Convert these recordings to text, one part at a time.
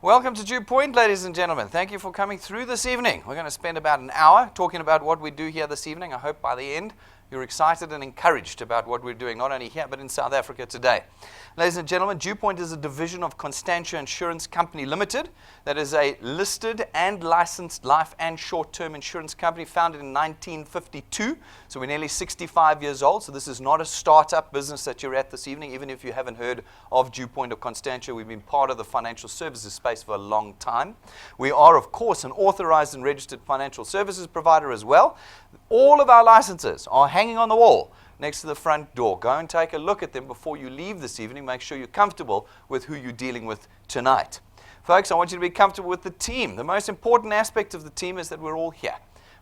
Welcome to DuePoint, ladies and gentlemen. Thank you for coming through this evening. We're going to spend about an hour talking about what we do here this evening. I hope by the end you're excited and encouraged about what we're doing, not only here, but in South Africa today. Ladies and gentlemen, DuePoint is a division of Constantia Insurance Company Limited. That is a listed and licensed life and short-term insurance company founded in 1952. So we're nearly 65 years old. So this is not a startup business that you're at this evening. Even if you haven't heard of DuePoint or Constantia, we've been part of the financial services space for a long time. We are, of course, an authorized and registered financial services provider as well. All of our licenses are hanging on the wall next to the front door. Go and take a look at them before you leave this evening. Make sure you're comfortable with who you're dealing with tonight. Folks, I want you to be comfortable with the team. The most important aspect of the team is that we're all here.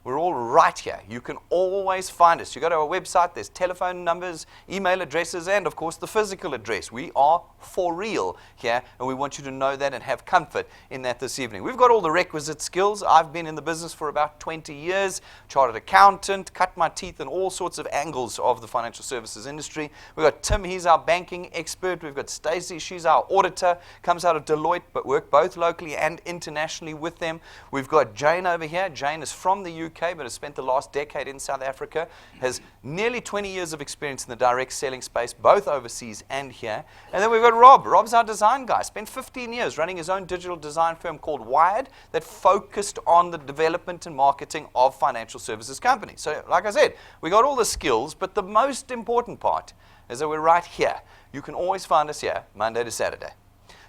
We're all right here. You can always find us. You go to our website, there's telephone numbers, email addresses, and of course the physical address. We are for real here, and we want you to know that and have comfort in that this evening. We've got all the requisite skills. I've been in the business for about 20 years, chartered accountant, cut my teeth in all sorts of angles of the financial services industry. We've got Tim, he's our banking expert. We've got Stacey, she's our auditor, comes out of Deloitte, but worked both locally and internationally with them. We've got Jane over here. Jane is from the UK, but has spent the last decade in South Africa, has nearly 20 years of experience in the direct selling space, both overseas and here. And then we've got Rob. Rob's our design guy. Spent 15 years running his own digital design firm called Wired that focused on the development and marketing of financial services companies. So like I said, we got all the skills, but the most important part is that we're right here. You can always find us here Monday to Saturday.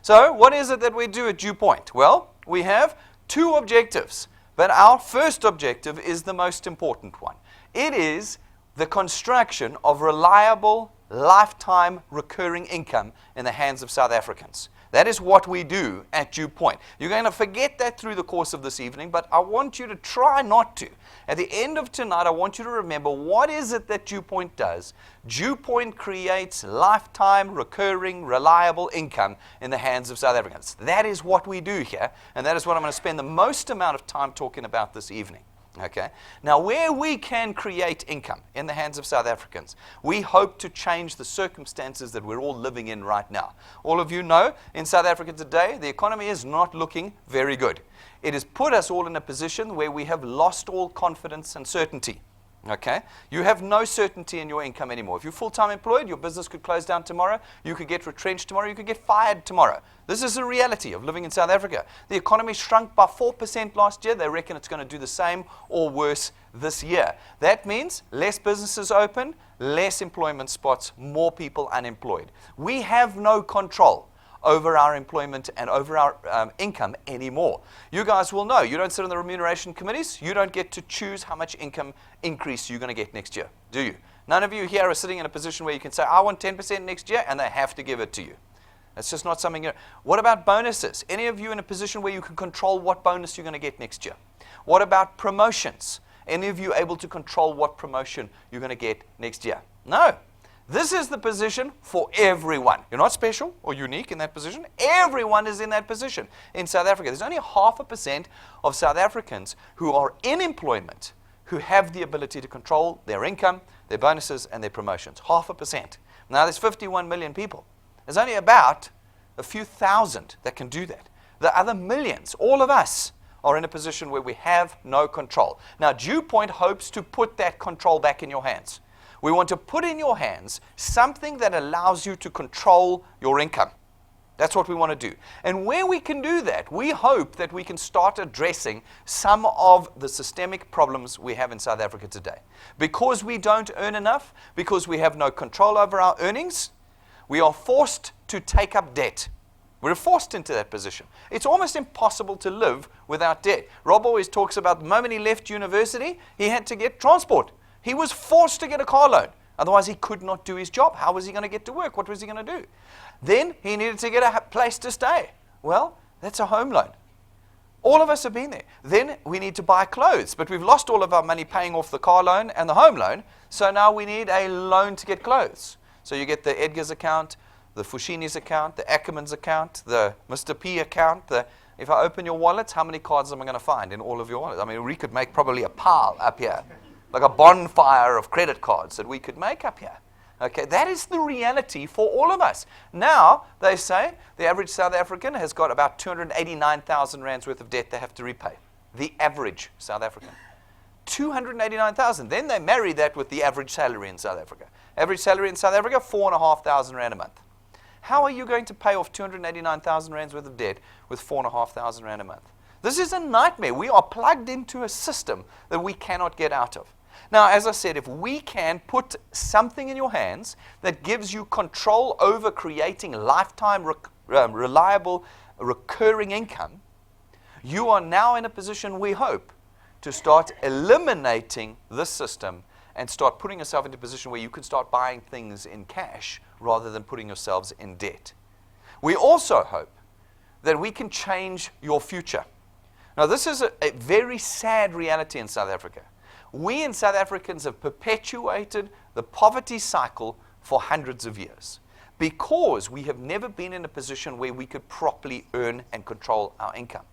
So what is it that we do at DuePoint? Well, we have two objectives. But our first objective is the most important one. It is the construction of reliable, lifetime recurring income in the hands of South Africans. That is what we do at DuePoint. You're going to forget that through the course of this evening, but I want you to try not to. At the end of tonight, I want you to remember, what is it that DuePoint does? DuePoint creates lifetime, recurring, reliable income in the hands of South Africans. That is what we do here, and that is what I'm going to spend the most amount of time talking about this evening. Okay. Now, where we can create income in the hands of South Africans, we hope to change the circumstances that we're all living in right now. All of you know, in South Africa today, the economy is not looking very good. It has put us all in a position where we have lost all confidence and certainty. Okay? You have no certainty in your income anymore. If you're full-time employed, your business could close down tomorrow. You could get retrenched tomorrow. You could get fired tomorrow. This is the reality of living in South Africa. The economy shrunk by 4% last year. They reckon it's going to do the same or worse this year. That means less businesses open, less employment spots, more people unemployed. We have no control over our employment and over our income anymore. You guys will know, you don't sit on the remuneration committees, you don't get to choose how much income increase you're going to get next year, do you? None of you here are sitting in a position where you can say, I want 10% next year, and they have to give it to you. That's just not something. What about bonuses? Any of you in a position where you can control what bonus you're going to get next year? What about promotions? Any of you able to control what promotion you're going to get next year? No. This is the position for everyone. You're not special or unique in that position. Everyone is in that position in South Africa. There's only 0.5% of South Africans who are in employment who have the ability to control their income, their bonuses, and their promotions. 0.5%. Now, there's 51 million people. There's only about a few thousand that can do that. The other millions, all of us, are in a position where we have no control. Now, DuePoint hopes to put that control back in your hands. We want to put in your hands something that allows you to control your income. That's what we want to do. And where we can do that, we hope that we can start addressing some of the systemic problems we have in South Africa today. Because we don't earn enough, because we have no control over our earnings, we are forced to take up debt. We're forced into that position. It's almost impossible to live without debt. Rob always talks about the moment he left university, he had to get transport. He was forced to get a car loan. Otherwise, he could not do his job. How was he going to get to work? What was he going to do? Then he needed to get a place to stay. Well, that's a home loan. All of us have been there. Then we need to buy clothes. But we've lost all of our money paying off the car loan and the home loan. So now we need a loan to get clothes. So you get the Edgar's account, the Fushini's account, the Ackerman's account, the Mr. P account. If I open your wallets, how many cards am I going to find in all of your wallets? I mean, we could make probably a pile up here. Like a bonfire of credit cards that we could make up here. Okay, that is the reality for all of us. Now, they say the average South African has got about 289,000 rands worth of debt they have to repay. The average South African. 289,000. Then they marry that with the average salary in South Africa. Average salary in South Africa, 4,500 rand a month. How are you going to pay off 289,000 rands worth of debt with 4,500 rand a month? This is a nightmare. We are plugged into a system that we cannot get out of. Now, as I said, if we can put something in your hands that gives you control over creating lifetime, reliable, recurring income, you are now in a position, we hope, to start eliminating this system and start putting yourself into a position where you can start buying things in cash rather than putting yourselves in debt. We also hope that we can change your future. Now, this is a very sad reality in South Africa. We in South Africans have perpetuated the poverty cycle for hundreds of years because we have never been in a position where we could properly earn and control our income.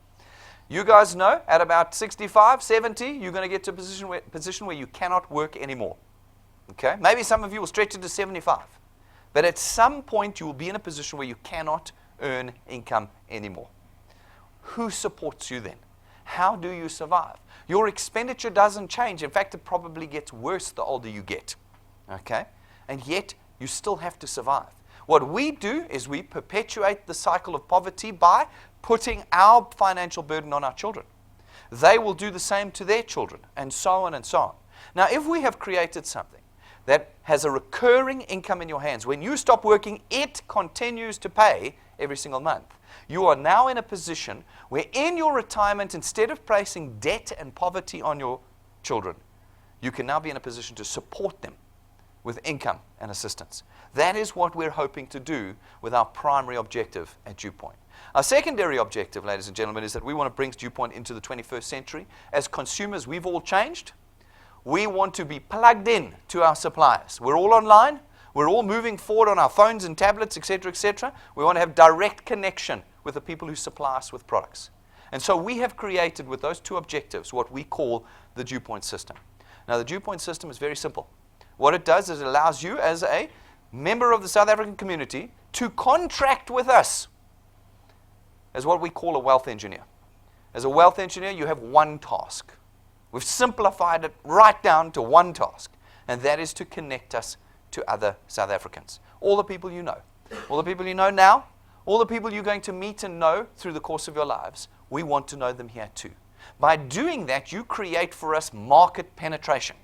You guys know at about 65, 70, you're going to get to a position where you cannot work anymore. Okay? Maybe some of you will stretch it to 75. But at some point, you will be in a position where you cannot earn income anymore. Who supports you then? How do you survive? Your expenditure doesn't change. In fact, it probably gets worse the older you get. Okay? And yet, you still have to survive. What we do is we perpetuate the cycle of poverty by putting our financial burden on our children. They will do the same to their children, and so on and so on. Now, if we have created something that has a recurring income in your hands, when you stop working, it continues to pay every single month. You are now in a position where in your retirement, instead of placing debt and poverty on your children, you can now be in a position to support them with income and assistance. That is what we're hoping to do with our primary objective at DuePoint. Our secondary objective, ladies and gentlemen, is that we want to bring DuePoint into the 21st century. As consumers, we've all changed. We want to be plugged in to our suppliers. We're all online. We're all moving forward on our phones and tablets, etc., etc. We want to have direct connection with the people who supply us with products. And so we have created, with those two objectives, what we call the DuePoint system. Now, the DuePoint system is very simple. What it does is it allows you, as a member of the South African community, to contract with us as what we call a wealth engineer. As a wealth engineer, you have one task. We've simplified it right down to one task, and that is to connect us to other South Africans. All the people you know. All the people you know now, all the people you're going to meet and know through the course of your lives, we want to know them here too. By doing that, you create for us market penetration.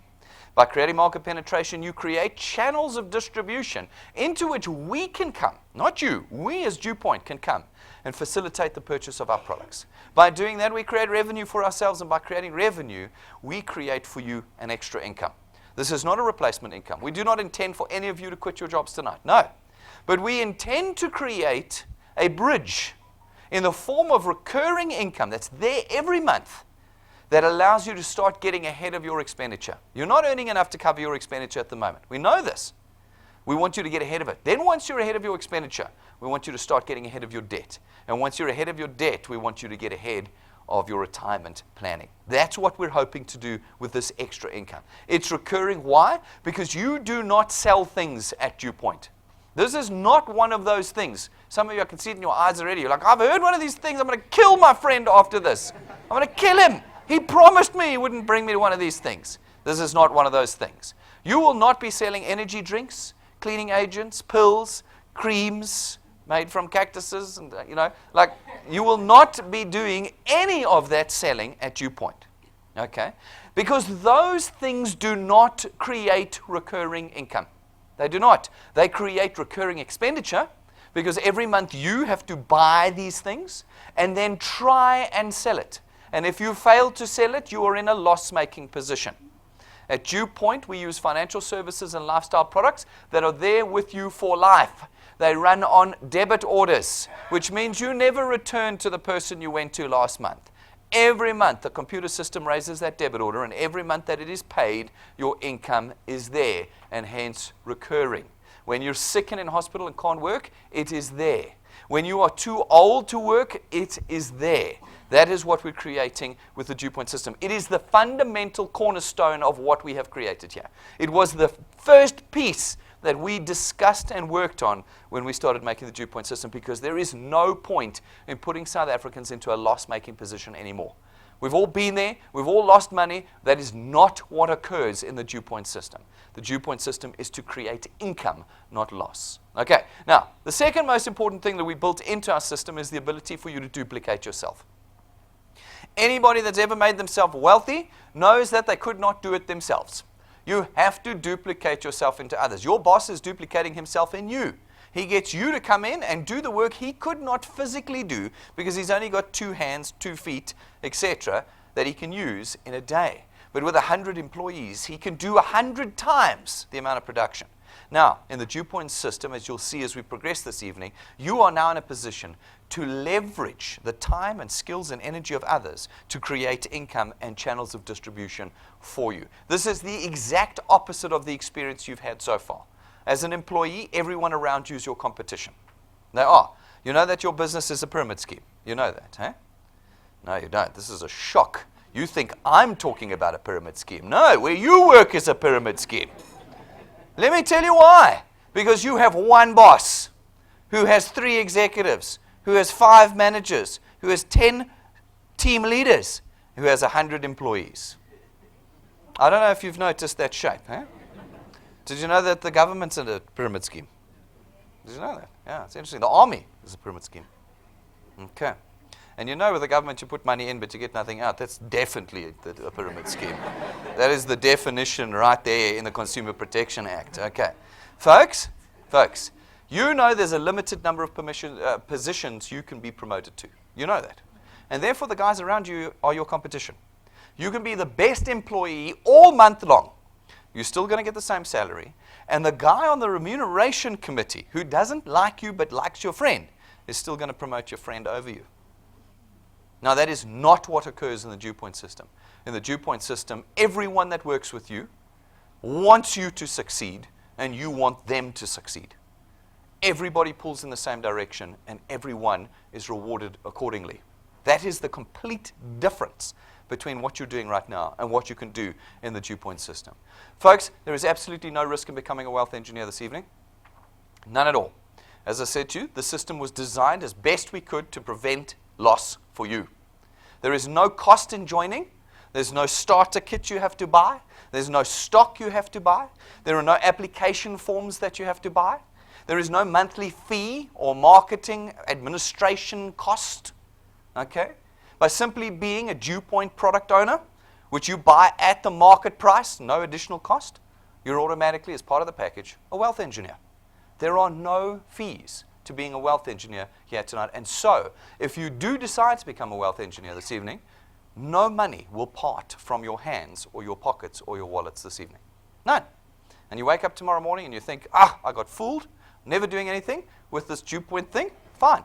By creating market penetration, you create channels of distribution into which we can come, not you, we as DuePoint can come and facilitate the purchase of our products. By doing that, we create revenue for ourselves, and by creating revenue, we create for you an extra income. This is not a replacement income. We do not intend for any of you to quit your jobs tonight. No. But we intend to create a bridge in the form of recurring income that's there every month that allows you to start getting ahead of your expenditure. You're not earning enough to cover your expenditure at the moment. We know this. We want you to get ahead of it. Then once you're ahead of your expenditure, we want you to start getting ahead of your debt. And once you're ahead of your debt, we want you to get ahead of your retirement planning. That's what we're hoping to do with this extra income. It's recurring. Why? Because you do not sell things at DuePoint. This is not one of those things. Some of you, I can see it in your eyes already. You're like, I've heard one of these things. I'm going to kill my friend after this. I'm going to kill him. He promised me he wouldn't bring me to one of these things. This is not one of those things. You will not be selling energy drinks, cleaning agents, pills, creams made from cactuses, and you will not be doing any of that selling at DuePoint. Okay? Because those things do not create recurring income. They do not. They create recurring expenditure because every month you have to buy these things and then try and sell it. And if you fail to sell it, you are in a loss-making position. At DuePoint, we use financial services and lifestyle products that are there with you for life. They run on debit orders, which means you never return to the person you went to last month. Every month, the computer system raises that debit order, and every month that it is paid, your income is there, and hence recurring. When you're sick and in hospital and can't work, it is there. When you are too old to work, it is there. That is what we're creating with the DuePoint system. It is the fundamental cornerstone of what we have created here. It was the first piece that we discussed and worked on when we started making the DuePoint system, because there is no point in putting South Africans into a loss-making position anymore. We've all been there. We've all lost money. That is not what occurs in the DuePoint system. The DuePoint system is to create income, not loss. Okay, now, the second most important thing that we built into our system is the ability for you to duplicate yourself. Anybody that's ever made themselves wealthy knows that they could not do it themselves. You have to duplicate yourself into others. Your boss is duplicating himself in you. He gets you to come in and do the work he could not physically do because he's only got 2 hands, 2 feet, etc., that he can use in a day. But with 100 employees, he can do 100 times the amount of production. Now, in the DuePoint system, as you'll see as we progress this evening, you are now in a position to leverage the time and skills and energy of others to create income and channels of distribution for you. This is the exact opposite of the experience you've had so far. As an employee, everyone around you is your competition. They are. You know that your business is a pyramid scheme. You know that, huh? No, you don't. This is a shock. You think I'm talking about a pyramid scheme. No, where you work is a pyramid scheme. Let me tell you why. Because you have one boss who has 3 executives, who has 5 managers, who has 10 team leaders, who has 100 employees. I don't know if you've noticed that shape, huh? Did you know that the government's in a pyramid scheme? Did you know that? Yeah, it's interesting. The army is a pyramid scheme. Okay. And you know with the government you put money in but you get nothing out. That's definitely a pyramid scheme. That is the definition right there in the Consumer Protection Act. Okay. Folks, you know there's a limited number of positions you can be promoted to. You know that. And therefore the guys around you are your competition. You can be the best employee all month long. You're still going to get the same salary. And the guy on the remuneration committee who doesn't like you but likes your friend is still going to promote your friend over you. Now, that is not what occurs in the DuePoint system. In the DuePoint system, everyone that works with you wants you to succeed, and you want them to succeed. Everybody pulls in the same direction, and everyone is rewarded accordingly. That is the complete difference between what you're doing right now and what you can do in the DuePoint system. Folks, there is absolutely no risk in becoming a wealth engineer this evening. None at all. As I said to you, the system was designed as best we could to prevent loss for you. There is no cost in joining. There's no starter kit you have to buy. There's no stock you have to buy. There are no application forms that you have to buy. There is no monthly fee or marketing administration cost. Okay? By simply being a DuePoint product owner, which you buy at the market price, no additional cost, you're automatically, as part of the package, a wealth engineer. There are no fees to being a wealth engineer here tonight. And so, if you do decide to become a wealth engineer this evening, no money will part from your hands or your pockets or your wallets this evening. None. And you wake up tomorrow morning and you think, I got fooled, never doing anything with this DuePoint thing. Fine.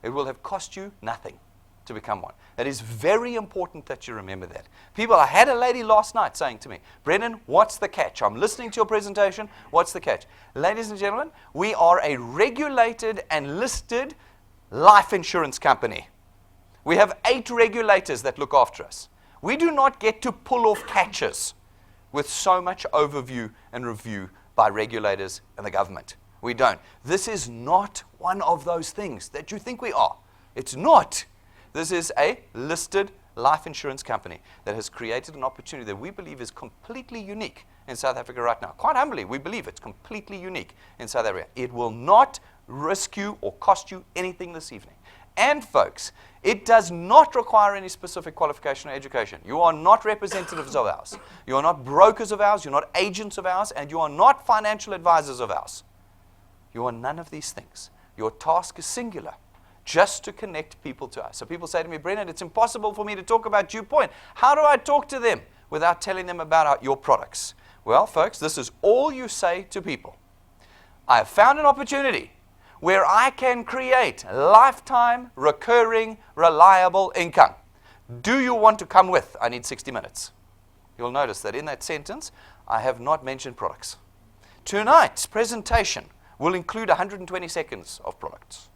It will have cost you nothing to become one. It is very important that you remember that. People, I had a lady last night saying to me, Brendan, what's the catch? I'm listening to your presentation. What's the catch? Ladies and gentlemen, we are a regulated and listed life insurance company. We have 8 regulators that look after us. We do not get to pull off catches with so much overview and review by regulators and the government. We don't. This is not one of those things that you think we are. It's not. This is a listed life insurance company that has created an opportunity that we believe is completely unique in South Africa right now. Quite humbly, we believe it's completely unique in South Africa. It will not risk you or cost you anything this evening. And folks, it does not require any specific qualification or education. You are not representatives of ours. You are not brokers of ours. You're not agents of ours. And you are not financial advisors of ours. You are none of these things. Your task is singular, just to connect people to us. So people say to me, Brendan, it's impossible for me to talk about DuePoint. How do I talk to them without telling them about your products? Well, folks, this is all you say to people. I have found an opportunity where I can create lifetime, recurring, reliable income. Do you want to come with? I need 60 minutes. You'll notice that in that sentence, I have not mentioned products. Tonight's presentation will include 120 seconds of products.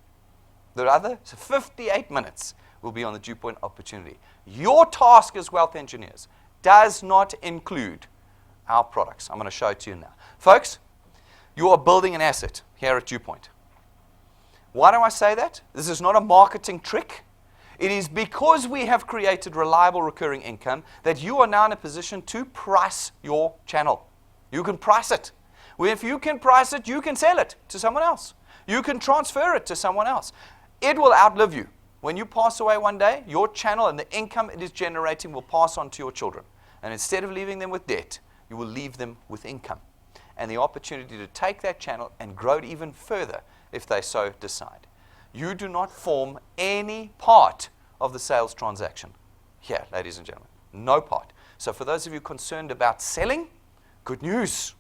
The other 58 minutes will be on the DuePoint opportunity. Your task as wealth engineers does not include our products. I'm going to show it to you now. Folks, you are building an asset here at DuePoint. Why do I say that? This is not a marketing trick. It is because we have created reliable recurring income that you are now in a position to price your channel. You can price it. If you can price it, you can sell it to someone else. You can transfer it to someone else. It will outlive you. When you pass away one day, your channel and the income it is generating will pass on to your children. And instead of leaving them with debt, you will leave them with income and the opportunity to take that channel and grow it even further if they so decide. You do not form any part of the sales transaction here, ladies and gentlemen. No part. So for those of you concerned about selling, good news.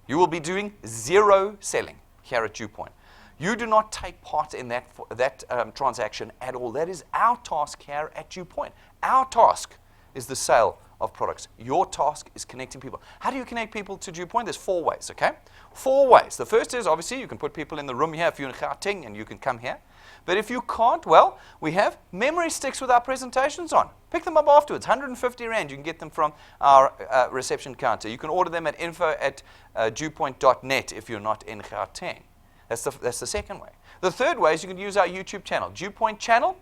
You will be doing zero selling here at DuePoint. You do not take part in that transaction at all. That is our task here at DuePoint. Our task is the sale of products. Your task is connecting people. How do you connect people to DuePoint? There's 4 ways, okay? 4 ways. The first is, obviously, you can put people in the room here if you're in Gauteng and you can come here. But if you can't, well, we have memory sticks with our presentations on. Pick them up afterwards, 150 Rand. You can get them from our reception counter. You can order them at info@dewpoint.net if you're not in Gauteng. That's the second way. The third way is you can use our YouTube channel. DuePoint channel,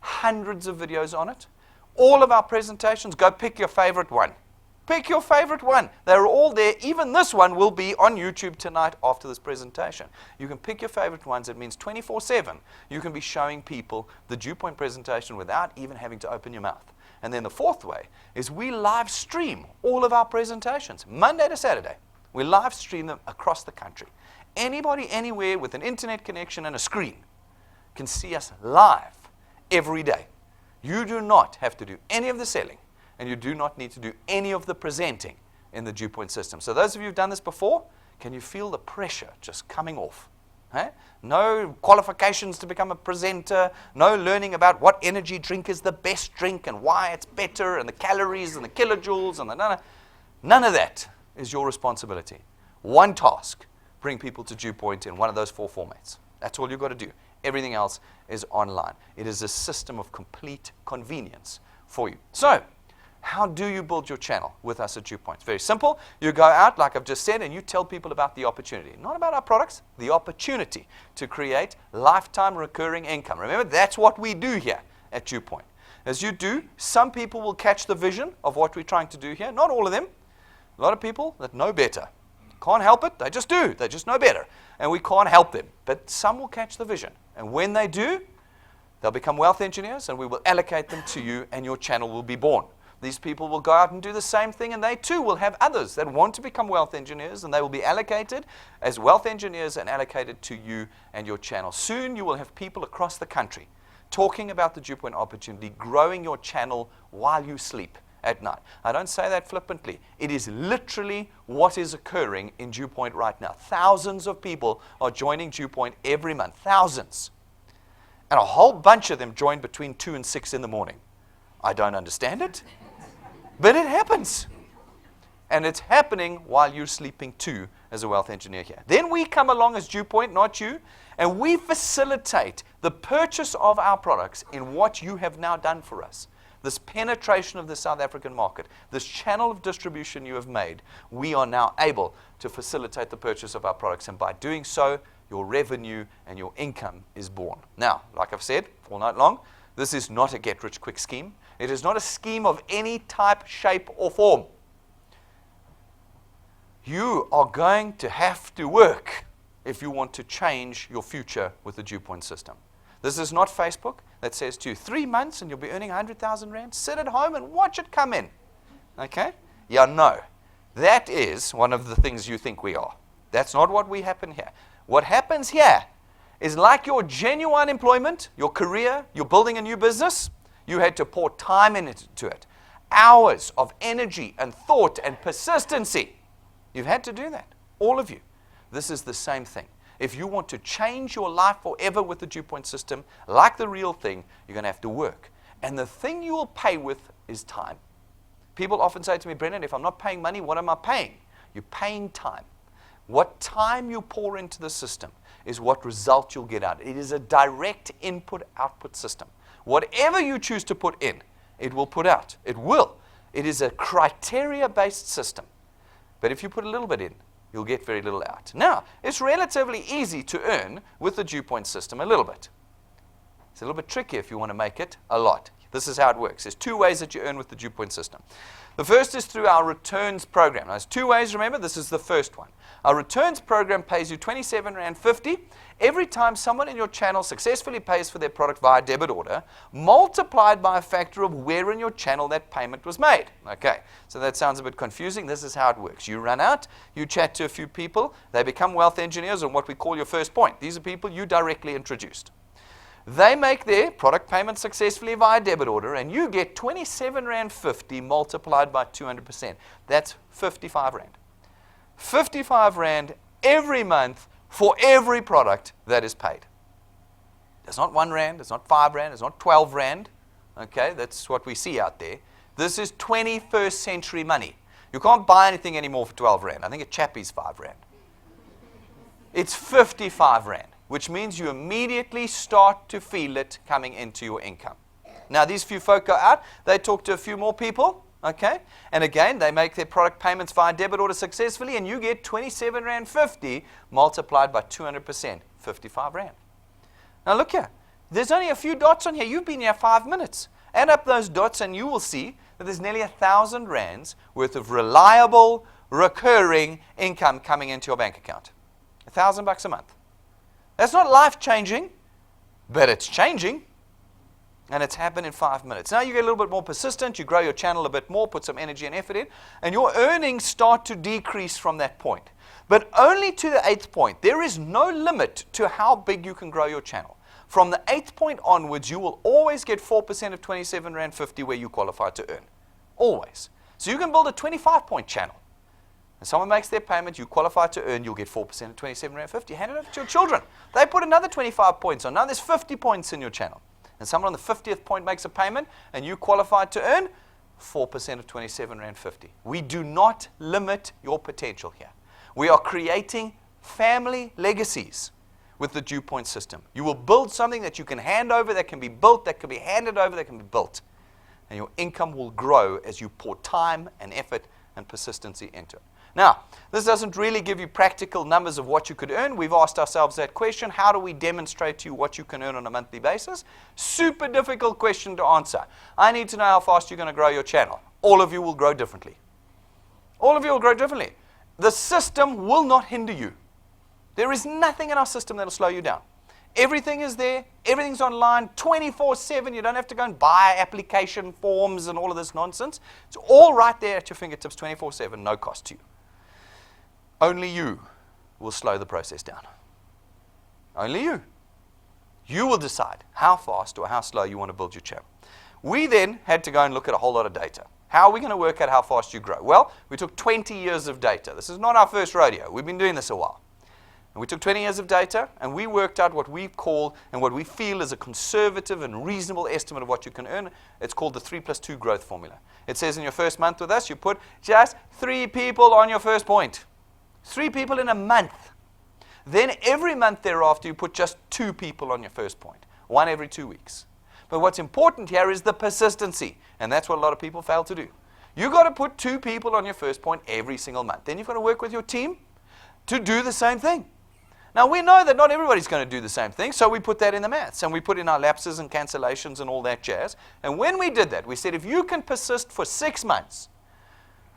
hundreds of videos on it. All of our presentations, go pick your favorite one. Pick your favorite one. They're all there. Even this one will be on YouTube tonight after this presentation. You can pick your favorite ones. It means 24/7. You can be showing people the DuePoint presentation without even having to open your mouth. And then the fourth way is we live stream all of our presentations, Monday to Saturday. We live stream them across the country. Anybody, anywhere with an internet connection and a screen can see us live every day. You do not have to do any of the selling, and you do not need to do any of the presenting in the DuePoint system. So those of you who've done this before, can you feel the pressure just coming off? No qualifications to become a presenter, no learning about what energy drink is the best drink and why it's better and the calories and the kilojoules and none of that is your responsibility. One task, bring people to DuePoint in one of those 4 formats. That's all you've got to do. Everything else is online. It is a system of complete convenience for you. So, how do you build your channel with us at DuePoint? It's very simple. You go out, like I've just said, and you tell people about the opportunity. Not about our products, the opportunity to create lifetime recurring income. Remember, that's what we do here at DuePoint. As you do, some people will catch the vision of what we're trying to do here. Not all of them. A lot of people that know better. Can't help it, they just do. They just know better. And we can't help them. But some will catch the vision. And when they do, they'll become wealth engineers, and we will allocate them to you, and your channel will be born. These people will go out and do the same thing, and they too will have others that want to become wealth engineers, and they will be allocated as wealth engineers and allocated to you and your channel. Soon you will have people across the country talking about the DuePoint opportunity, growing your channel while you sleep at night. I don't say that flippantly. It is literally what is occurring in DuePoint right now. Thousands of people are joining DuePoint every month. Thousands. And a whole bunch of them join between 2 and 6 in the morning. I don't understand it, but it happens. And it's happening while you're sleeping too as a wealth engineer here. Then we come along as DuePoint, not you, and we facilitate the purchase of our products in what you have now done for us. This penetration of the South African market, this channel of distribution you have made, we are now able to facilitate the purchase of our products. And by doing so, your revenue and your income is born. Now, like I've said all night long, this is not a get-rich-quick scheme. It is not a scheme of any type, shape, or form. You are going to have to work if you want to change your future with the DuePoint system. This is not Facebook that says to you, 3 months and you'll be earning 100,000 Rand. Sit at home and watch it come in. Okay? Yeah, no. That is one of the things you think we are. That's not what we happen here. What happens here is like your genuine employment, your career, you're building a new business, you had to pour time into it. Hours of energy and thought and persistency. You've had to do that. All of you. This is the same thing. If you want to change your life forever with the DuePoint system, like the real thing, you're going to have to work. And the thing you will pay with is time. People often say to me, Brendan, if I'm not paying money, what am I paying? You're paying time. What time you pour into the system is what result you'll get out. It is a direct input-output system. Whatever you choose to put in, it will put out. It will. It is a criteria-based system. But if you put a little bit in, you'll get very little out. Now, it's relatively easy to earn with the DuePoint system a little bit. It's a little bit tricky if you want to make it a lot. This is how it works. There's two ways that you earn with the DuePoint system. The first is through our returns program. Now, there's two ways, remember. This is the first one. Our returns program pays you R27.50 every time someone in your channel successfully pays for their product via debit order, multiplied by a factor of where in your channel that payment was made. Okay, so that sounds a bit confusing. This is how it works. You run out, you chat to a few people, they become wealth engineers on what we call your first point. These are people you directly introduced. They make their product payment successfully via debit order, and you get R27.50 multiplied by 200%. That's 55 Rand. 55 Rand every month for every product that is paid. It's not 1 Rand, it's not 5 Rand, it's not 12 Rand. Okay, that's what we see out there. This is 21st century money. You can't buy anything anymore for 12 Rand. I think a chappie's 5 Rand. It's 55 Rand. Which means you immediately start to feel it coming into your income. Now, these few folk go out, they talk to a few more people, okay? And again, they make their product payments via debit order successfully, and you get R27.50 multiplied by 200%, 55 Rand. Now, look here. There's only a few dots on here. You've been here 5 minutes. Add up those dots, and you will see that there's nearly 1,000 Rands worth of reliable, recurring income coming into your bank account. $1,000 a month. That's not life-changing, but it's changing, and it's happened in 5 minutes. Now you get a little bit more persistent, you grow your channel a bit more, put some energy and effort in, and your earnings start to decrease from that point. But only to the 8th point. There is no limit to how big you can grow your channel. From the 8th point onwards, you will always get 4% of R27.50 where you qualify to earn. Always. So you can build a 25-point channel. And someone makes their payment, you qualify to earn, you'll get 4% of R27.50. Hand it over to your children. They put another 25 points on. Now there's 50 points in your channel. And someone on the 50th point makes a payment, and you qualify to earn 4% of R27.50. We do not limit your potential here. We are creating family legacies with the DuePoint system. You will build something that you can hand over, that can be built, that can be handed over, that can be built. And your income will grow as you pour time and effort and persistency into it. Now, this doesn't really give you practical numbers of what you could earn. We've asked ourselves that question. How do we demonstrate to you what you can earn on a monthly basis? Super difficult question to answer. I need to know how fast you're going to grow your channel. All of you will grow differently. All of you will grow differently. The system will not hinder you. There is nothing in our system that will slow you down. Everything is there. Everything's online 24/7. You don't have to go and buy application forms and all of this nonsense. It's all right there at your fingertips 24/7, no cost to you. Only you will slow the process down. Only you. You will decide how fast or how slow you want to build your channel. We then had to go and look at a whole lot of data. How are we going to work out how fast you grow? Well, we took 20 years of data. This is not our first rodeo. We've been doing this a while. And we took 20 years of data, and we worked out what we call and what we feel is a conservative and reasonable estimate of what you can earn. It's called the 3+2 growth formula. It says in your first month with us, you put just 3 people on your first point. 3 people in a month. Then every month thereafter, you put just 2 people on your first point. 1 every 2 weeks. But what's important here is the persistency. And that's what a lot of people fail to do. You've got to put 2 people on your first point every single month. Then you've got to work with your team to do the same thing. Now, we know that not everybody's going to do the same thing, so we put that in the maths. And we put in our lapses and cancellations and all that jazz. And when we did that, we said if you can persist for 6 months,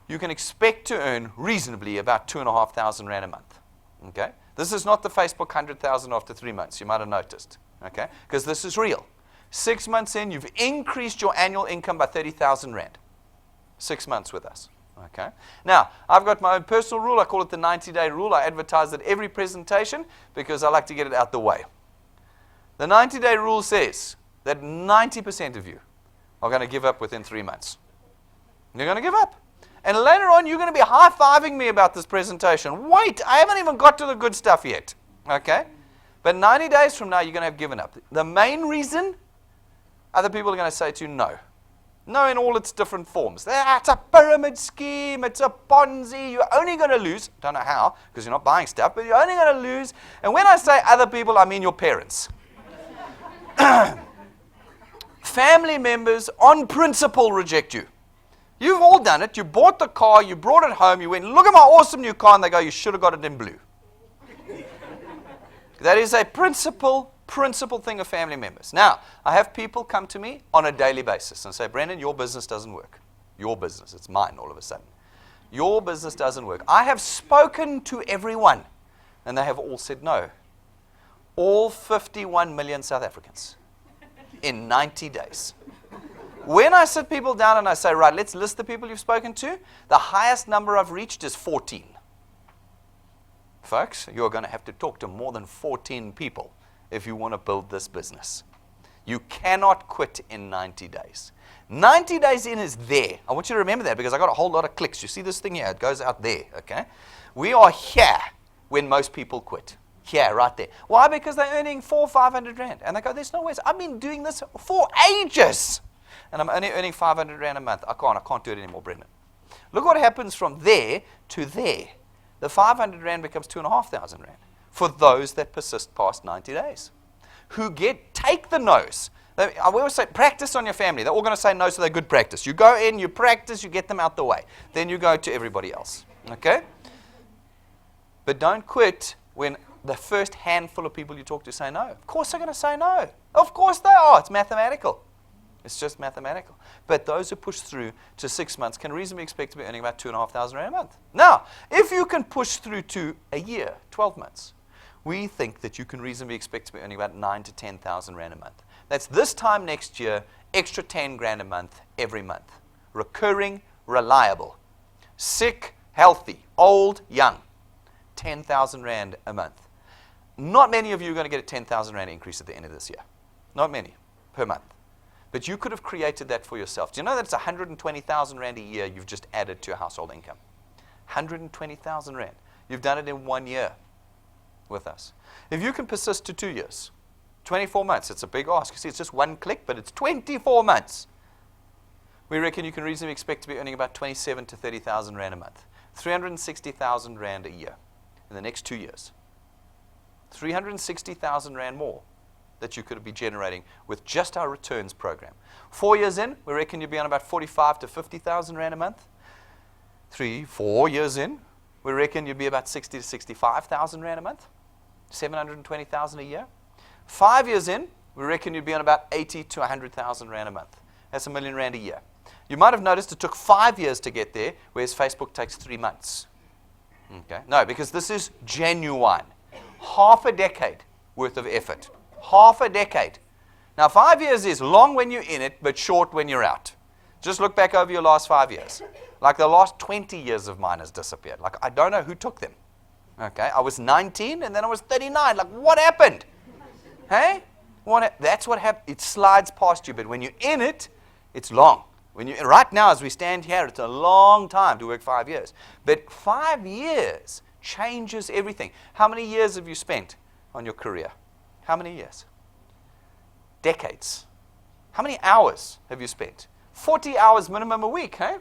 you can expect to earn reasonably about 2,500 Rand a month. Okay? This is not the Facebook 100,000 after 3 months. You might have noticed. Okay? Because this is real. 6 months in, you've increased your annual income by 30,000 Rand. 6 months with us. Okay? Now, I've got my own personal rule. I call it the 90-day rule. I advertise it every presentation because I like to get it out the way. The 90-day rule says that 90% of you are going to give up within 3 months. You're going to give up. And later on, you're going to be high-fiving me about this presentation. Wait, I haven't even got to the good stuff yet. Okay? But 90 days from now, you're going to have given up. The main reason, other people are going to say to you, no. No in all its different forms. It's a pyramid scheme. It's a Ponzi. You're only going to lose. Don't know how, because you're not buying stuff, but you're only going to lose. And when I say other people, I mean your parents. Family members, on principle, reject you. You've all done it. You bought the car, you brought it home, you went, look at my awesome new car, and they go, you should have got it in blue. That is a principal thing of family members. Now, I have people come to me on a daily basis and say, Brendan, your business doesn't work. Your business, it's mine all of a sudden. Your business doesn't work. I have spoken to everyone, and they have all said no. All 51 million South Africans in 90 days. When I sit people down and I say, right, let's list the people you've spoken to, the highest number I've reached is 14. Folks, you're going to have to talk to more than 14 people if you want to build this business. You cannot quit in 90 days. 90 days in is there. I want you to remember that because I got a whole lot of clicks. You see this thing here? It goes out there, okay? We are here when most people quit. Here, right there. Why? Because they're earning 400 or 500 rand. And they go, there's no ways. I've been doing this for ages. And I'm only earning 500 rand a month. I can't do it anymore, Brendan. Look what happens from there to there. The 500 rand becomes 2,500 rand for those that persist past 90 days. Who take the no's. I always say, practice on your family. They're all going to say no, so they're good practice. You go in, you practice, you get them out the way. Then you go to everybody else. Okay? But don't quit when the first handful of people you talk to say no. Of course they're going to say no. Of course they are. It's mathematical. It's just mathematical. But those who push through to 6 months can reasonably expect to be earning about 2,500 rand a month. Now, if you can push through to a year, 12 months, we think that you can reasonably expect to be earning about 9,000 to 10,000 rand a month. That's this time next year, extra 10 grand a month every month. Recurring, reliable. Sick, healthy, old, young. 10,000 rand a month. Not many of you are going to get a 10,000 rand increase at the end of this year. Not many per month. But you could have created that for yourself. Do you know that it's 120,000 rand a year you've just added to your household income? 120,000 rand. You've done it in 1 year with us. If you can persist to 2 years, 24 months, it's a big ask. You see, it's just one click, but it's 24 months. We reckon you can reasonably expect to be earning about 27,000 to 30,000 rand a month. 360,000 rand a year in the next 2 years. 360,000 rand more that you could be generating with just our returns program. 4 years in, we reckon you'll be on about 45,000 to 50,000 rand a month. 4 years in, we reckon you'll be about 60,000 to 65,000 rand a month. 720,000 a year. 5 years in, we reckon you'd be on about 80,000 to 100,000 rand a month. That's $1 million a year. You might have noticed it took 5 years to get there, whereas Facebook takes 3 months. Okay? No, because this is genuine. Half a decade worth of effort. Half a decade. Now, 5 years is long when you're in it, but short when you're out. Just look back over your last 5 years. Like the last 20 years of mine has disappeared. Like, I don't know who took them. Okay? I was 19, and then I was 39. Like, what happened? Hey? That's what happened. It slides past you, but when you're in it, it's long. Right now, as we stand here, it's a long time to work 5 years. But 5 years changes everything. How many years have you spent on your career? How many years? Decades. How many hours have you spent? 40 hours minimum a week, hey?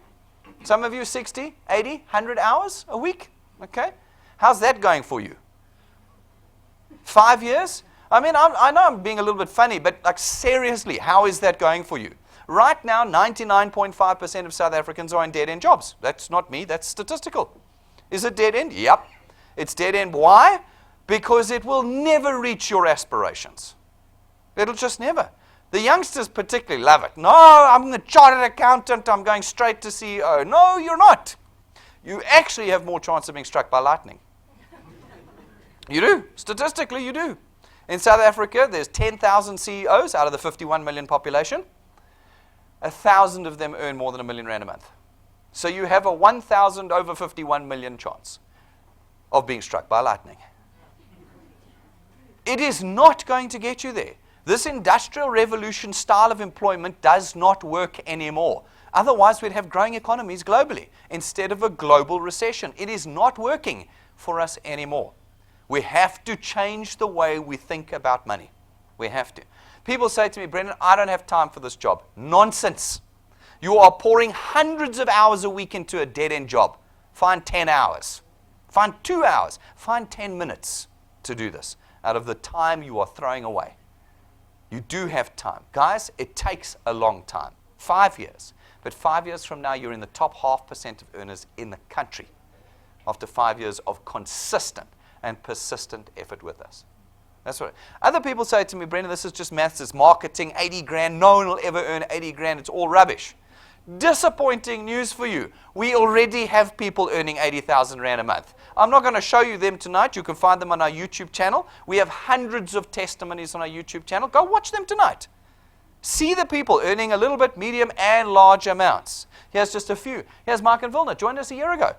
Some of you 60, 80, 100 hours a week, okay? How's that going for you? 5 years? I mean, I know I'm being a little bit funny, but like seriously, how is that going for you? Right now, 99.5% of South Africans are in dead-end jobs. That's not me, that's statistical. Is it dead-end? Yep. It's dead-end. Why? Because it will never reach your aspirations. It'll just never. The youngsters particularly love it. No, I'm a chartered accountant, I'm going straight to CEO. No, you're not. You actually have more chance of being struck by lightning. You do. Statistically, you do. In South Africa, there's 10,000 CEOs out of the 51 million population. 1,000 of them earn more than R1 million a month. So you have a 1,000 over 51 million chance of being struck by lightning. It is not going to get you there. This industrial revolution style of employment does not work anymore. Otherwise, we'd have growing economies globally instead of a global recession. It is not working for us anymore. We have to change the way we think about money. We have to. People say to me, Brendan, I don't have time for this job. Nonsense. You are pouring hundreds of hours a week into a dead-end job. Find 10 hours. Find 2 hours. Find 10 minutes to do this out of the time you are throwing away. You do have time. Guys, it takes a long time. 5 years. But 5 years from now, you're in the top 0.5% of earners in the country after 5 years of consistent and persistent effort with us. That's what other people say to me, Brendan, this is just maths, it's marketing, 80 grand. No one will ever earn 80 grand. It's all rubbish. Disappointing news for you. We already have people earning 80,000 rand a month. I'm not going to show you them tonight. You can find them on our YouTube channel. We have hundreds of testimonies on our YouTube channel. Go watch them tonight. See the people earning a little bit, medium, and large amounts. Here's just a few. Here's Mark and Vilna, joined us a year ago.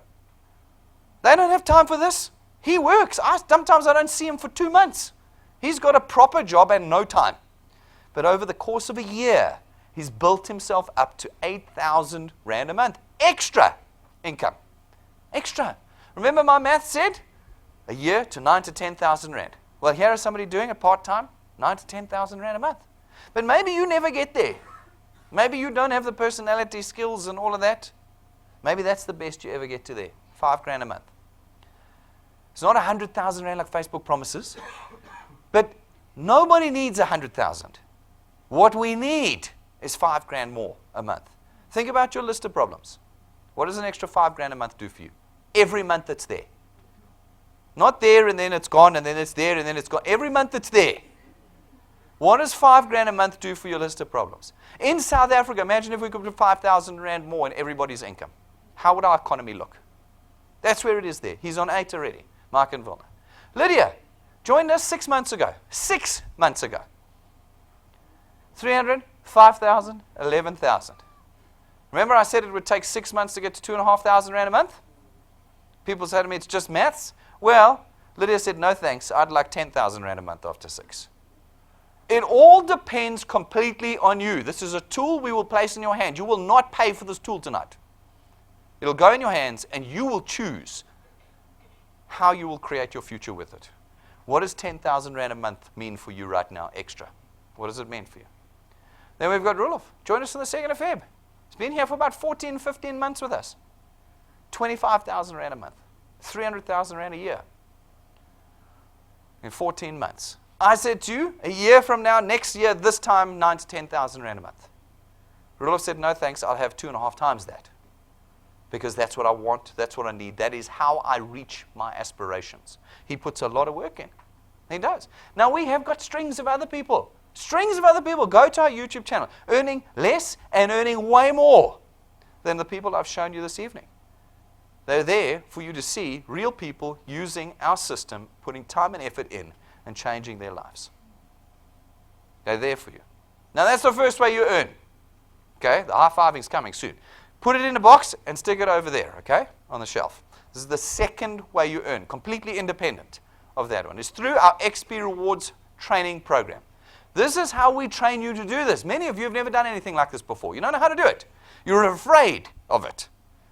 They don't have time for this. He works. Sometimes I don't see him for 2 months. He's got a proper job and no time. But over the course of a year, he's built himself up to 8,000 rand a month. Extra income. Extra. Remember my math said? A year to 9,000 to 10,000 rand. Well, here is somebody doing it part-time, 9,000 to 10,000 rand a month. But maybe you never get there. Maybe you don't have the personality skills and all of that. Maybe that's the best you ever get to there. 5 grand a month. It's not 100,000 rand like Facebook promises. But nobody needs 100,000. What we need is 5 grand more a month. Think about your list of problems. What does an extra 5 grand a month do for you? Every month it's there. Not there and then it's gone and then it's there and then it's gone. Every month it's there. What does 5 grand a month do for your list of problems? In South Africa, imagine if we could put 5,000 rand more in everybody's income. How would our economy look? That's where it is there. He's on 8 already. Mark and Vilna. Lydia joined us 6 months ago. 6 months ago. 300, 5,000, 11,000. Remember I said it would take 6 months to get to 2,500 rand a month? People say to me, it's just maths. Well, Lydia said, no thanks. I'd like 10,000 rand a month after 6. It all depends completely on you. This is a tool we will place in your hand. You will not pay for this tool tonight. It'll go in your hands and you will choose how you will create your future with it. What does 10,000 rand a month mean for you right now, extra? What does it mean for you? Then we've got Roloff. Join us on the 2nd of Feb. He's been here for about 14, 15 months with us. 25,000 rand a month. 300,000 rand a year. In 14 months. I said to you, a year from now, next year, this time, 9,000 to 10,000 rand a month. Roloff said, no thanks, I'll have 2.5 times that. Because that's what I want, that's what I need. That is how I reach my aspirations. He puts a lot of work in. He does. Now we have got strings of other people. Strings of other people. Go to our YouTube channel. Earning less and earning way more than the people I've shown you this evening. They're there for you to see real people using our system, putting time and effort in, and changing their lives. They're there for you. Now that's the first way you earn. Okay? The high-fiving's coming soon. Put it in a box and stick it over there, okay, on the shelf. This is the second way you earn, completely independent of that one. It's through our XP Rewards training program. This is how we train you to do this. Many of you have never done anything like this before. You don't know how to do it. You're afraid of it.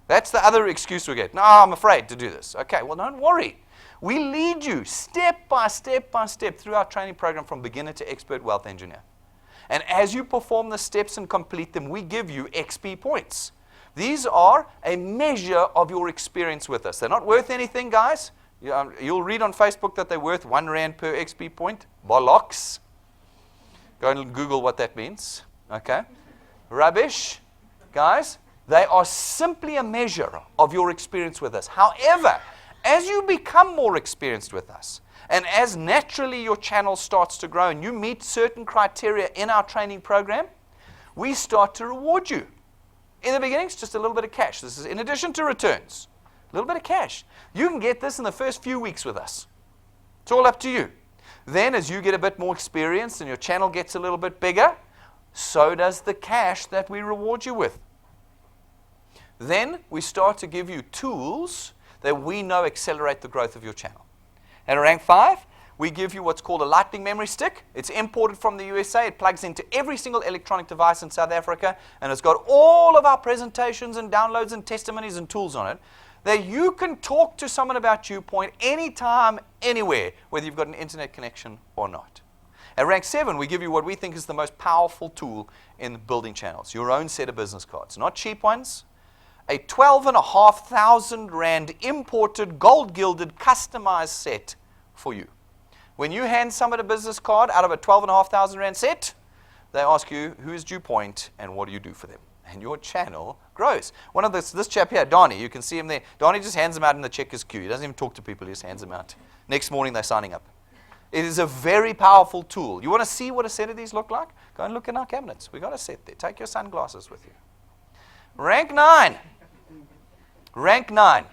That's the other excuse we get. No, I'm afraid to do this. Okay, well, don't worry. We lead you step by step by step through our training program from beginner to expert wealth engineer. And as you perform the steps and complete them, we give you XP points. These are a measure of your experience with us. They're not worth anything, guys. You'll read on Facebook that they're worth 1 rand per XP point. Bollocks. Go and Google what that means. Okay? Rubbish. Guys, they are simply a measure of your experience with us. However, as you become more experienced with us, and as naturally your channel starts to grow and you meet certain criteria in our training program, we start to reward you. In the beginning, it's just a little bit of cash. This is in addition to returns. A little bit of cash. You can get this in the first few weeks with us. It's all up to you. Then as you get a bit more experience and your channel gets a little bit bigger, so does the cash that we reward you with. Then we start to give you tools that we know accelerate the growth of your channel. At rank 5, we give you what's called a lightning memory stick. It's imported from the USA. It plugs into every single electronic device in South Africa, and it's got all of our presentations and downloads and testimonies and tools on it that you can talk to someone about DuePoint anytime, anywhere, whether you've got an internet connection or not. At rank 7, we give you what we think is the most powerful tool in building channels, your own set of business cards. Not cheap ones. A 12,500 rand imported, gold-gilded, customized set for you. When you hand someone a business card out of a 12,500 rand set, they ask you, who is DuePoint and what do you do for them? and your channel grows. One of this chap here, Donnie, you can see him there. Donnie just hands them out in the checkers queue. He doesn't even talk to people, he just hands them out. Next morning, they're signing up. It is a very powerful tool. You want to see what a set of these look like? Go and look in our cabinets. We've got a set there. Take your sunglasses with you. Rank 9. Rank 9.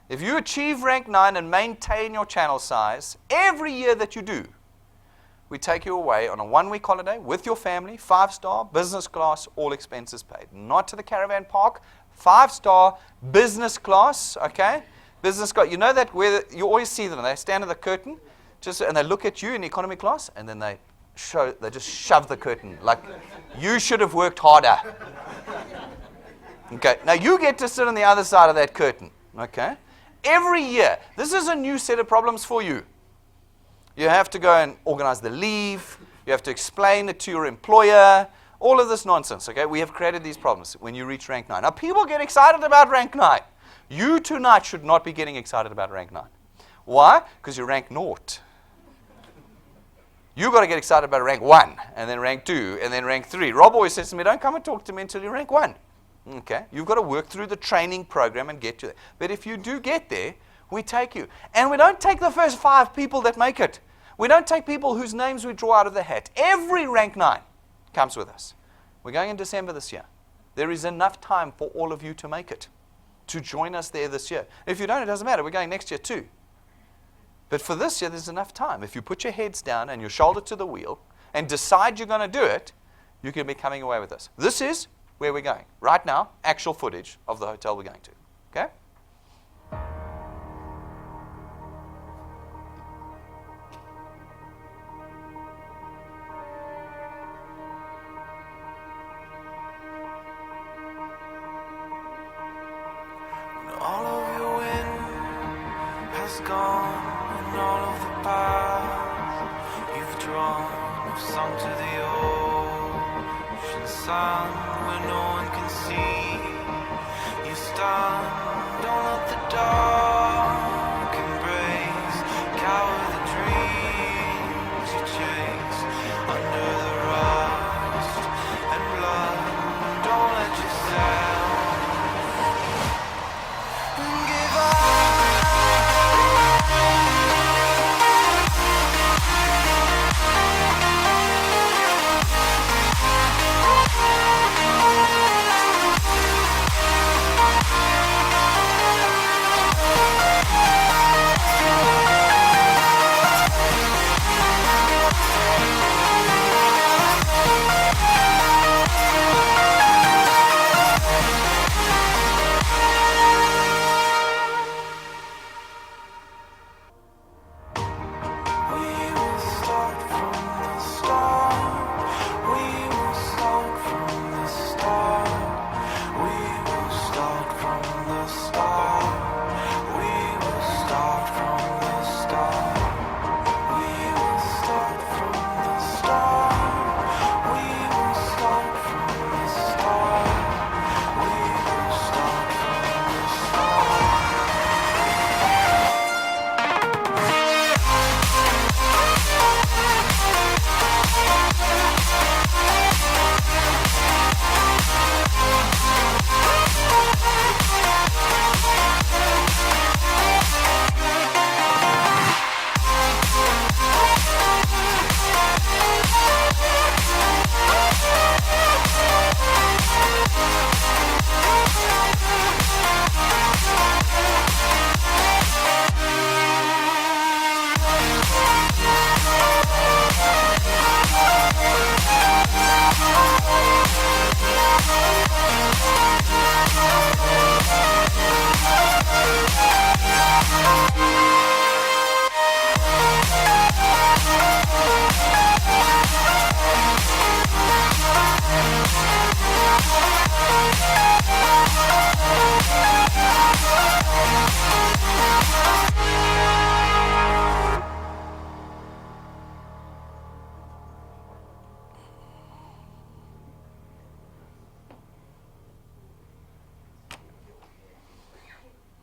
If you achieve rank 9 and maintain your channel size, every year that you do, we take you away on a 1-week holiday with your family, 5-star, business class, all expenses paid. Not to the caravan park, 5-star, business class, okay? Business class. You know that where you always see them, they stand at the curtain, and they look at you in economy class, and then they just shove the curtain, like, you should have worked harder. Okay, now you get to sit on the other side of that curtain, okay? Every year, this is a new set of problems for you. You have to go and organize the leave. You have to explain it to your employer. All of this nonsense, okay? We have created these problems when you reach rank 9. Now, people get excited about rank 9. You tonight should not be getting excited about rank 9. Why? Because you're rank 0. You've got to get excited about rank 1, and then rank 2, and then rank 3. Rob always says to me, don't come and talk to me until you rank 1. Okay? You've got to work through the training program and get to there. But if you do get there, we take you. And we don't take the first 5 people that make it. We don't take people whose names we draw out of the hat. Every rank 9 comes with us. We're going in December this year. There is enough time for all of you to make it, to join us there this year. If you don't, it doesn't matter. We're going next year too. But for this year, there's enough time. If you put your heads down and your shoulder to the wheel and decide you're going to do it, you can be coming away with this. This is where we're going. Right now, actual footage of the hotel we're going to. Okay? All of your wind has gone, and all of the paths you've drawn have sunk to the ocean sun where no one can see. You stand, don't let the dark embrace, cower the dreams you chase under the rust and blood. Don't let yourself give up.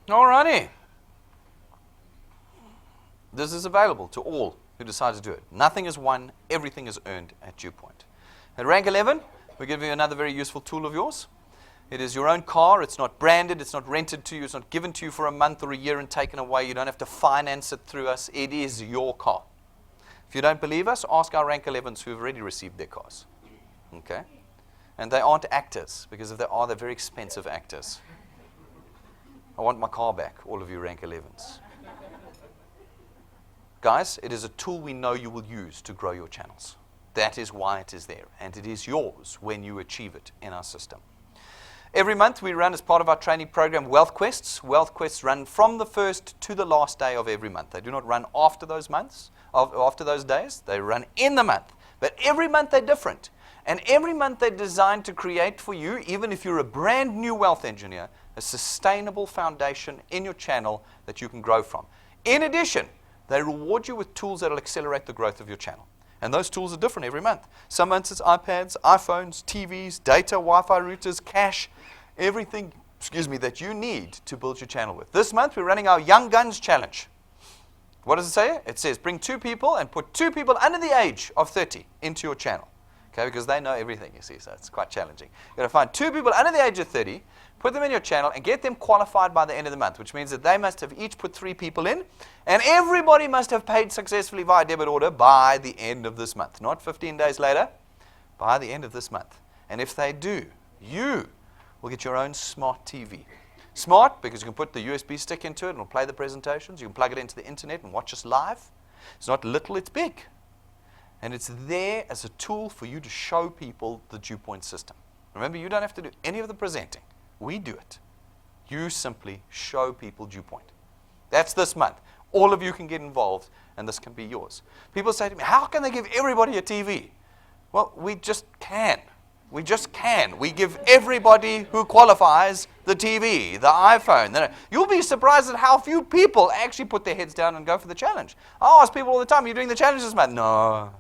Alrighty. This is available to all who decide to do it. Nothing is won, everything is earned at DuePoint. At rank 11, We give you another very useful tool of yours. It is your own car. It's not branded. It's not rented to you. It's not given to you for a month or a year and taken away. You don't have to finance it through us. It is your car. If you don't believe us, ask our rank 11s who have already received their cars. Okay? And they aren't actors, because if they are, they're very expensive actors. I want my car back, all of you rank 11s. Guys, it is a tool we know you will use to grow your channels. That is why it is there, and it is yours when you achieve it in our system. Every month we run, as part of our training program, Wealth Quests. Wealth Quests run from the first to the last day of every month. They do not run after those months, after those days. They run in the month. But every month they're different. And every month they're designed to create for you, even if you're a brand new wealth engineer, a sustainable foundation in your channel that you can grow from. In addition, they reward you with tools that will accelerate the growth of your channel. And those tools are different every month. Some months it's iPads, iPhones, TVs, data, Wi-Fi routers, cash, everything, that you need to build your channel with. This month we're running our Young Guns Challenge. What does it say? It says bring 2 people and put 2 people under the age of 30 into your channel. Okay, because they know everything, you see, so it's quite challenging. You've got to find 2 people under the age of 30, put them in your channel, and get them qualified by the end of the month, which means that they must have each put 3 people in, and everybody must have paid successfully via debit order by the end of this month. Not 15 days later, by the end of this month. And if they do, you will get your own smart TV. Smart, because you can put the USB stick into it and it'll play the presentations. You can plug it into the internet and watch us live. It's not little, it's big. And it's there as a tool for you to show people the DuePoint system. Remember, you don't have to do any of the presenting. We do it. You simply show people DuePoint. That's this month. All of you can get involved, and this can be yours. People say to me, how can they give everybody a TV? Well, we just can. We just can. We give everybody who qualifies the TV, the iPhone. You'll be surprised at how few people actually put their heads down and go for the challenge. I ask people all the time, are you doing the challenge this month? No.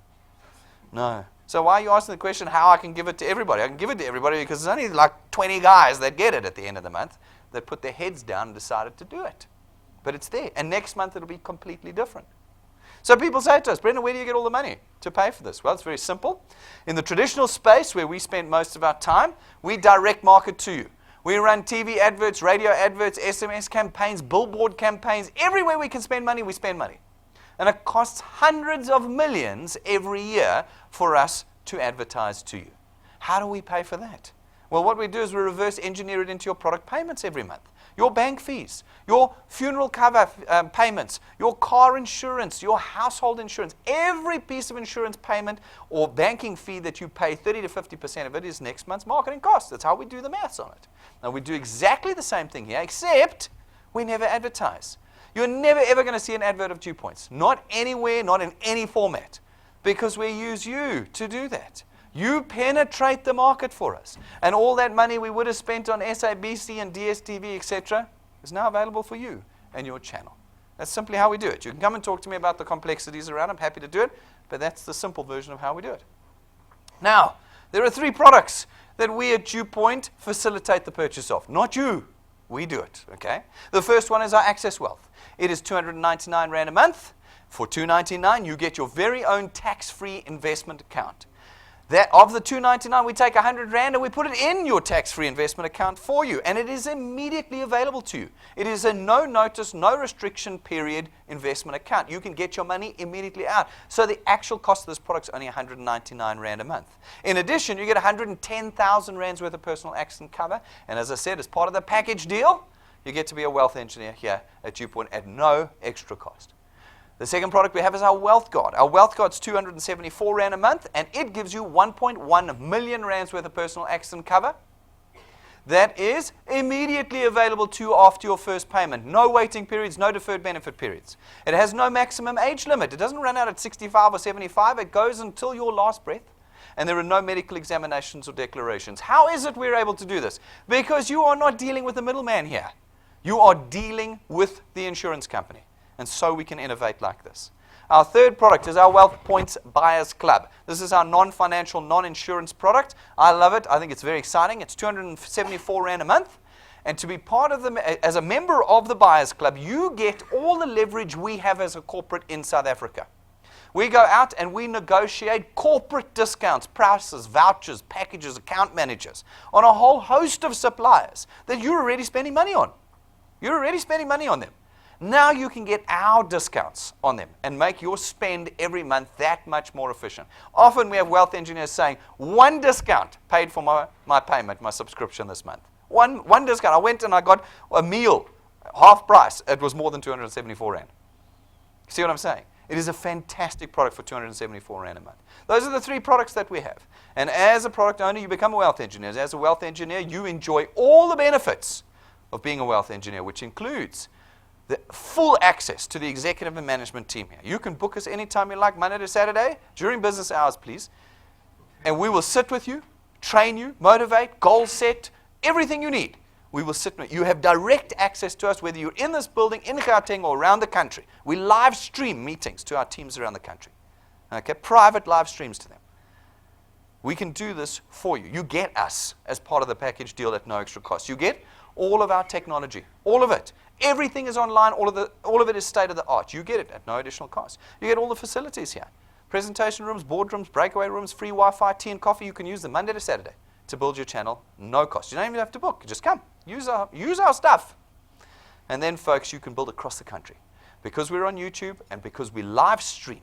So why are you asking the question how I can give it to everybody? I can give it to everybody because there's only like 20 guys that get it at the end of the month that put their heads down and decided to do it. But it's there. And next month it'll be completely different. So people say to us, Brendan, where do you get all the money to pay for this? Well, it's very simple. In the traditional space where we spend most of our time, we direct market to you. We run TV adverts, radio adverts, SMS campaigns, billboard campaigns. Everywhere we can spend money, we spend money. And it costs hundreds of millions every year for us to advertise to you. How do we pay for that? Well, what we do is we reverse engineer it into your product payments every month. Your bank fees, your funeral cover payments, your car insurance, your household insurance, every piece of insurance payment or banking fee that you pay, 30 to 50% of it is next month's marketing cost. That's how we do the maths on it. Now, we do exactly the same thing here, except we never advertise. You're never, ever going to see an advert of DuePoints. Not anywhere, not in any format. Because we use you to do that. You penetrate the market for us. And all that money we would have spent on SABC and DSTV, etc., is now available for you and your channel. That's simply how we do it. You can come and talk to me about the complexities around. I'm happy to do it. But that's the simple version of how we do it. Now, there are 3 products that we at DuePoint facilitate the purchase of. Not you. We do it, okay? The first one is our Access Wealth. It is 299 Rand a month. For $299, you get your very own tax-free investment account. That of the $299, we take 100 Rand and we put it in your tax-free investment account for you, and it is immediately available to you. It is a no-notice, no-restriction period investment account. You can get your money immediately out. So the actual cost of this product is only 199 Rand a month. In addition, you get 110,000 Rands worth of personal accident cover, and as I said, as part of the package deal, you get to be a wealth engineer here at DuePoint at no extra cost. The second product we have is our Wealth Guard. Our Wealth Guard is 274 Rand a month, and it gives you 1.1 million Rands worth of personal accident cover. That is immediately available to you after your first payment. No waiting periods, no deferred benefit periods. It has no maximum age limit. It doesn't run out at 65 or 75. It goes until your last breath. And there are no medical examinations or declarations. How is it we're able to do this? Because you are not dealing with a middleman here. You are dealing with the insurance company. And so we can innovate like this. Our third product is our Wealth Points Buyers Club. This is our non-financial, non-insurance product. I love it. I think it's very exciting. It's 274 Rand a month. And to be part of them, as a member of the Buyers Club, you get all the leverage we have as a corporate in South Africa. We go out and we negotiate corporate discounts, prices, vouchers, packages, account managers on a whole host of suppliers that you're already spending money on. You're already spending money on them. Now you can get our discounts on them and make your spend every month that much more efficient. Often we have wealth engineers saying, one discount paid for my payment, my subscription this month. One discount. I went and I got a meal, half price. It was more than 274 Rand. See what I'm saying? It is a fantastic product for 274 Rand a month. Those are the three products that we have. And as a product owner, you become a wealth engineer. As a wealth engineer, you enjoy all the benefits of being a wealth engineer, which includes the full access to the executive and management team here. You can book us anytime you like, Monday to Saturday, during business hours, please. And we will sit with you, train you, motivate, goal set, everything you need. We will sit with you. You have direct access to us, whether you're in this building, in Gauteng, or around the country. We live stream meetings to our teams around the country. Okay, private live streams to them. We can do this for you. You get us as part of the package deal at no extra cost. You get all of our technology, all of it. Everything is online. All of it is state of the art. You get it at no additional cost. You get all the facilities here. Presentation rooms, boardrooms, breakaway rooms, free Wi-Fi, tea and coffee. You can use them Monday to Saturday to build your channel, no cost. You don't even have to book. Just come. Use our stuff. And then, folks, you can build across the country. Because we're on YouTube and because we live stream,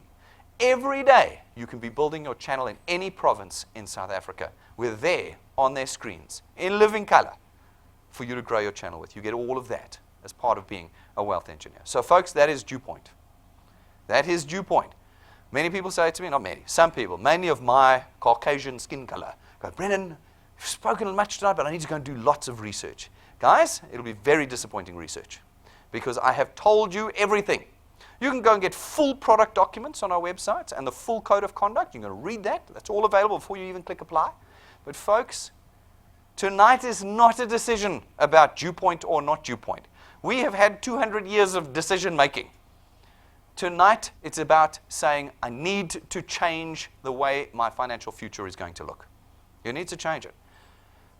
every day you can be building your channel in any province in South Africa. We're there on their screens in living color for you to grow your channel with. You get all of that as part of being a wealth engineer. So, folks, that is DuePoint. That is DuePoint. Many people say to me, not many, some people, mainly of my Caucasian skin color, go, Brennan, you've spoken much tonight, but I need to go and do lots of research. Guys, it'll be very disappointing research because I have told you everything. You can go and get full product documents on our website and the full code of conduct. You're going to read that. That's all available before you even click apply. But, folks, tonight is not a decision about DuePoint or not DuePoint. We have had 200 years of decision making. Tonight, it's about saying, I need to change the way my financial future is going to look. You need to change it.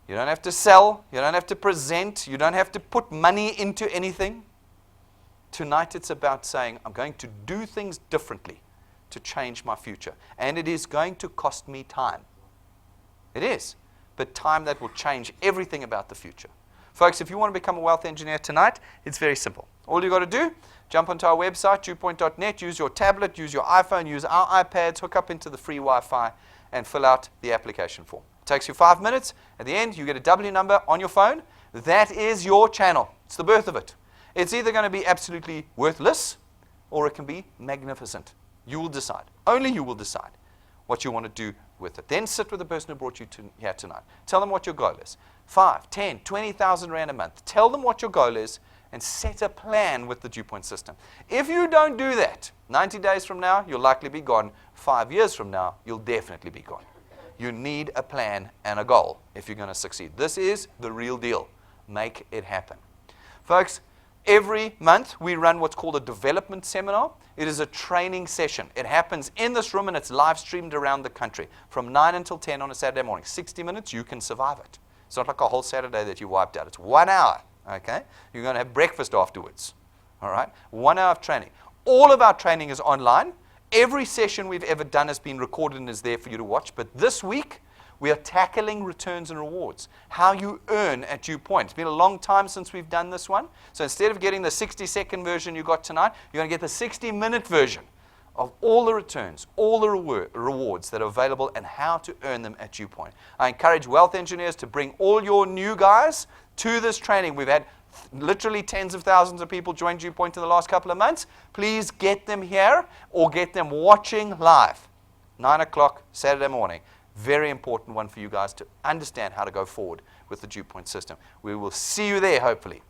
You don't have to sell. You don't have to present. You don't have to put money into anything. Tonight, it's about saying, I'm going to do things differently to change my future. And it is going to cost me time. It is. But time that will change everything about the future. Folks, if you want to become a wealth engineer tonight, it's very simple. All you've got to do, jump onto our website, DuePoint.net, use your tablet, use your iPhone, use our iPads, hook up into the free Wi-Fi, and fill out the application form. It takes you 5 minutes. At the end, you get a W number on your phone. That is your channel. It's the birth of it. It's either going to be absolutely worthless or it can be magnificent. You will decide. Only you will decide what you want to do with it. Then sit with the person who brought you here tonight. Tell them what your goal is. 5, 10, 20,000 Rand a month. Tell them what your goal is and set a plan with the DuePoint system. If you don't do that, 90 days from now, you'll likely be gone. 5 years from now, you'll definitely be gone. You need a plan and a goal if you're going to succeed. This is the real deal. Make it happen. Folks, every month we run what's called a development seminar. It is a training session. It happens in this room and it's live streamed around the country from 9 until 10 on a Saturday morning. 60 minutes, you can survive it. It's not like a whole Saturday that you wiped out. It's 1 hour, okay? You're going to have breakfast afterwards, all right? 1 hour of training. All of our training is online. Every session we've ever done has been recorded and is there for you to watch. But this week, we are tackling returns and rewards, how you earn at DuePoint. It's been a long time since we've done this one. So instead of getting the 60-second version you got tonight, you're going to get the 60-minute version of all the returns, all the rewards that are available and how to earn them at DuePoint. I encourage wealth engineers to bring all your new guys to this training. We've had literally tens of thousands of people join DuePoint in the last couple of months. Please get them here or get them watching live. 9 o'clock Saturday morning. Very important one for you guys to understand how to go forward with the DuePoint system. We will see you there, hopefully.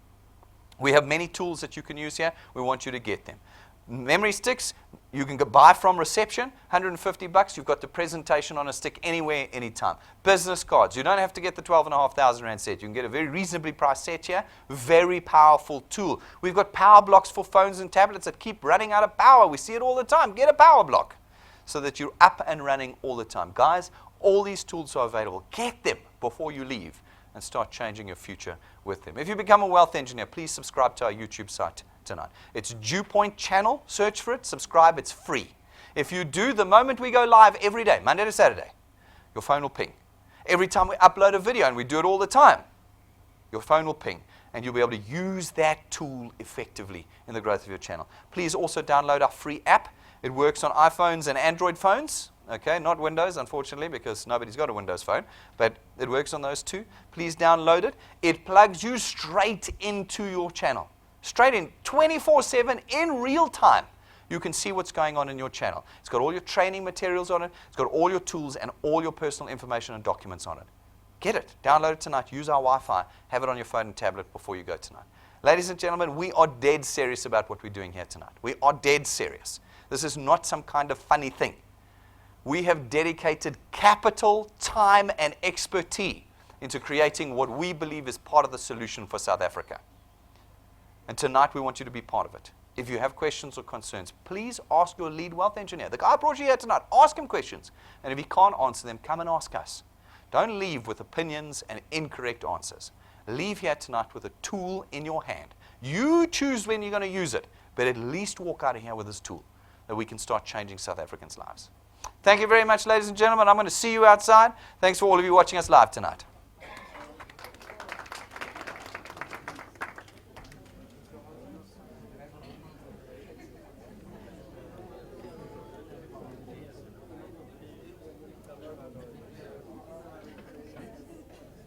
We have many tools that you can use here. We want you to get them. Memory sticks, you can go buy from reception, $150. You've got the presentation on a stick anywhere, anytime. Business cards, you don't have to get the 12,500 Rand set. You can get a very reasonably priced set here. Very powerful tool. We've got power blocks for phones and tablets that keep running out of power. We see it all the time. Get a power block so that you're up and running all the time. Guys, all these tools are available. Get them before you leave and start changing your future with them. If you become a wealth engineer, please subscribe to our YouTube site tonight. It's DuePoint channel. Search for it. Subscribe. It's free. If you do, the moment we go live every day, Monday to Saturday, your phone will ping. Every time we upload a video, and we do it all the time, your phone will ping, and you'll be able to use that tool effectively in the growth of your channel. Please also download our free app. It works on iPhones and Android phones. Okay, not Windows, unfortunately, because nobody's got a Windows phone, but it works on those too. Please download it. It plugs you straight into your channel. Straight in, 24/7, in real time. You can see what's going on in your channel. It's got all your training materials on it. It's got all your tools and all your personal information and documents on it. Get it. Download it tonight. Use our Wi-Fi. Have it on your phone and tablet before you go tonight. Ladies and gentlemen, we are dead serious about what we're doing here tonight. We are dead serious. This is not some kind of funny thing. We have dedicated capital, time, and expertise into creating what we believe is part of the solution for South Africa. And tonight we want you to be part of it. If you have questions or concerns, please ask your lead wealth engineer. The guy brought you here tonight. Ask him questions. And if he can't answer them, come and ask us. Don't leave with opinions and incorrect answers. Leave here tonight with a tool in your hand. You choose when you're going to use it, but at least walk out of here with this tool that we can start changing South Africans' lives. Thank you very much, ladies and gentlemen. I'm going to see you outside. Thanks for all of you watching us live tonight.